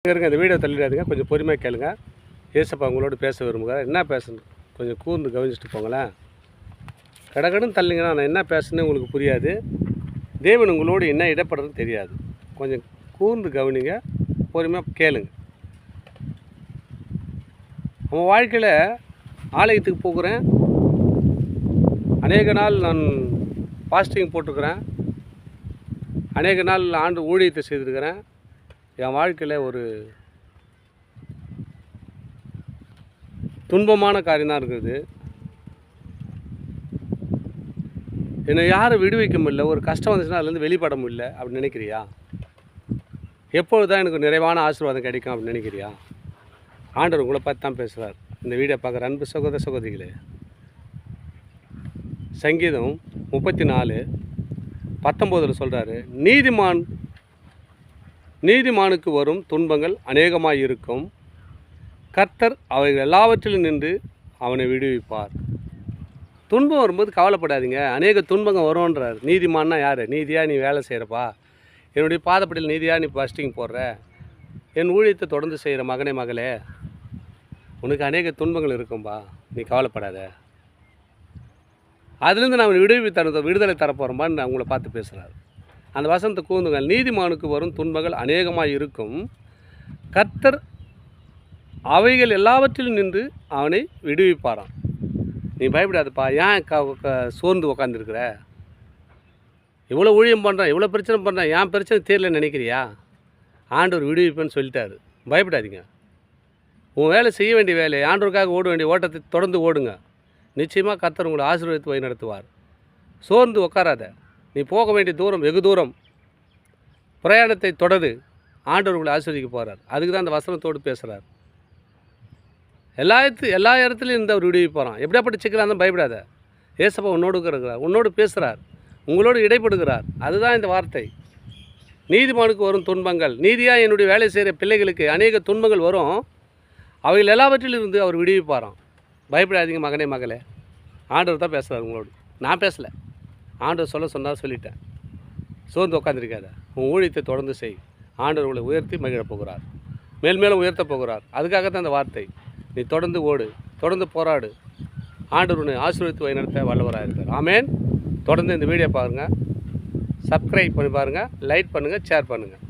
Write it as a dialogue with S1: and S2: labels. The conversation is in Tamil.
S1: இருங்க, இந்த வீடியோ தள்ளிடாதீங்க, கொஞ்சம் பொறுமையாக கேளுங்க. ஏசப்பா உங்களோட பேச விரும்புகிறார். என்ன பேசணும் கொஞ்சம் கூர்ந்து கவனிச்சுட்டு போங்களேன். கடகடன்னு தள்ளிங்கன்னா நான் என்ன பேசுன்னு உங்களுக்கு புரியாது. தேவன் உங்களோடு என்ன இடப்படுறதுன்னு தெரியாது. கொஞ்சம் கூர்ந்து கவனிங்க, பொறுமையாக கேளுங்க. நம்ம வாழ்க்கையில் ஆலயத்துக்கு போகிறேன், அநேக நாள் நான் ஃபாஸ்டிங் போட்டிருக்கிறேன், அநேக நாள் ஆண்டு ஊழியத்தை செய்திருக்கிறேன். என் வாழ்க்கையில் ஒரு துன்பமான காரியம் தான் இருக்குது. என்னை யாரும் விடுவிக்க முடியல. ஒரு கஷ்டம் வந்துச்சுன்னா அதுலேருந்து வெளிப்பட முடியல அப்படின்னு நினைக்கிறியா? எப்பொழுது தான் எனக்கு நிறைவான ஆசீர்வாதம் கிடைக்கும் அப்படின்னு நினைக்கிறியா? ஆண்டவர் உங்களை பார்த்து தான் பேசுகிறார். இந்த வீடியோ பார்க்குற அன்பு சகோதர சகோதரிகளே, சங்கீதம் 34:19 சொல்கிறாரு, நீதிமானுக்கு வரும் துன்பங்கள் அநேகமாக இருக்கும், கர்த்தர் அவைகள் எல்லாவற்றிலும் நின்று அவனை விடுவிப்பார். துன்பம் வரும்போது கவலைப்படாதீங்க, அநேக துன்பங்கள் வரும்ன்றார். நீதிமான்னா யார்? நீதியாக நீ வேலை செய்கிறப்பா, என்னுடைய பாதப்படியில் நீதியாக நீ ஃபாஸ்டிங் போடுற, என் ஊழியத்தை தொடர்ந்து செய்கிற மகனே மகளே, உனக்கு அநேக துன்பங்கள் இருக்கும்பா, நீ கவலைப்படாத, அதுலேருந்து நான் விடுதலை தரப்போகிறோம்பான்னு அவங்கள பார்த்து பேசுகிறார். அந்த வசனத்தை கூந்துங்கள். நீதிமானுக்கு வரும் துன்பங்கள் அநேகமாக இருக்கும், கர்த்தர் அவைகள் எல்லாவற்றிலும் நின்று அவனை விடுவிப்பாராம். நீ பயப்படாதப்பா, ஏன் சோர்ந்து உக்காந்துருக்குற? இவ்வளோ ஊழியம் பண்ணுறேன், இவ்வளோ பிரச்சனை பண்ணுறேன், ஏன் பிரச்சனை தெரியலன்னு நினைக்கிறியா? ஆண்டவர் விடுவிப்பேன்னு சொல்லிட்டாரு. பயப்படாதீங்க. உன் வேலை செய்ய வேண்டிய வேலையை, ஆண்டவருக்காக ஓட வேண்டிய ஓட்டத்தை தொடர்ந்து ஓடுங்க. நிச்சயமாக கர்த்தர் உங்களை ஆசீர்வதித்து வழி நடத்துவார். சோர்ந்து உட்காராத. நீ போக வேண்டிய தூரம் வெகு தூரம், பிரயாணத்தை தொடரு. ஆண்டவர் உங்களை ஆசீர்வதிக்க போகிறார். அதுக்கு தான் அந்த வசனத்தோடு பேசுகிறார். எல்லா இடத்துலையும் இந்த அவர் விடுவிப்பாராம். எப்படியாப்பட்ட சிக்கலாக இருந்தால் பயப்படாத. ஏசப்பா உன்னோடு இருக்கிறார், உன்னோடு பேசுகிறார், உங்களோடு இடைப்படுகிறார். அதுதான் இந்த வார்த்தை. நீதிமானுக்கு வரும் துன்பங்கள், நீதியாக என்னுடைய வேலை செய்கிற பிள்ளைகளுக்கு அநேக துன்பங்கள் வரும், அவைகள் எல்லாவற்றிலும் இருந்து அவர் விடுவிப்பாராம். பயப்படாதீங்க மகனே மகளே, ஆண்டவர் தான் பேசுகிறார் உங்களோடு, நான் பேசலை. ஆண்டவர் சொன்னால் சொல்லிட்டேன். சோர்ந்து உட்காந்துருக்காத, உன் ஊழியத்தை தொடர்ந்து செய். ஆண்டவர் உங்களை உயர்த்தி மகிழப் போகிறார், மேலும் உயர்த்தப் போகிறார். அதுக்காகத்தான் அந்த வார்த்தை. நீ தொடர்ந்து ஓடு, தொடர்ந்து போராடு. ஆண்டவர் உன்னை ஆசீர்வதித்து வழிநடத்த வல்லவராக இருக்கார். ஆமேன். தொடர்ந்து இந்த வீடியோ பாருங்கள், சப்ஸ்கிரைப் பண்ணி பாருங்கள், லைக் பண்ணுங்கள், ஷேர் பண்ணுங்கள்.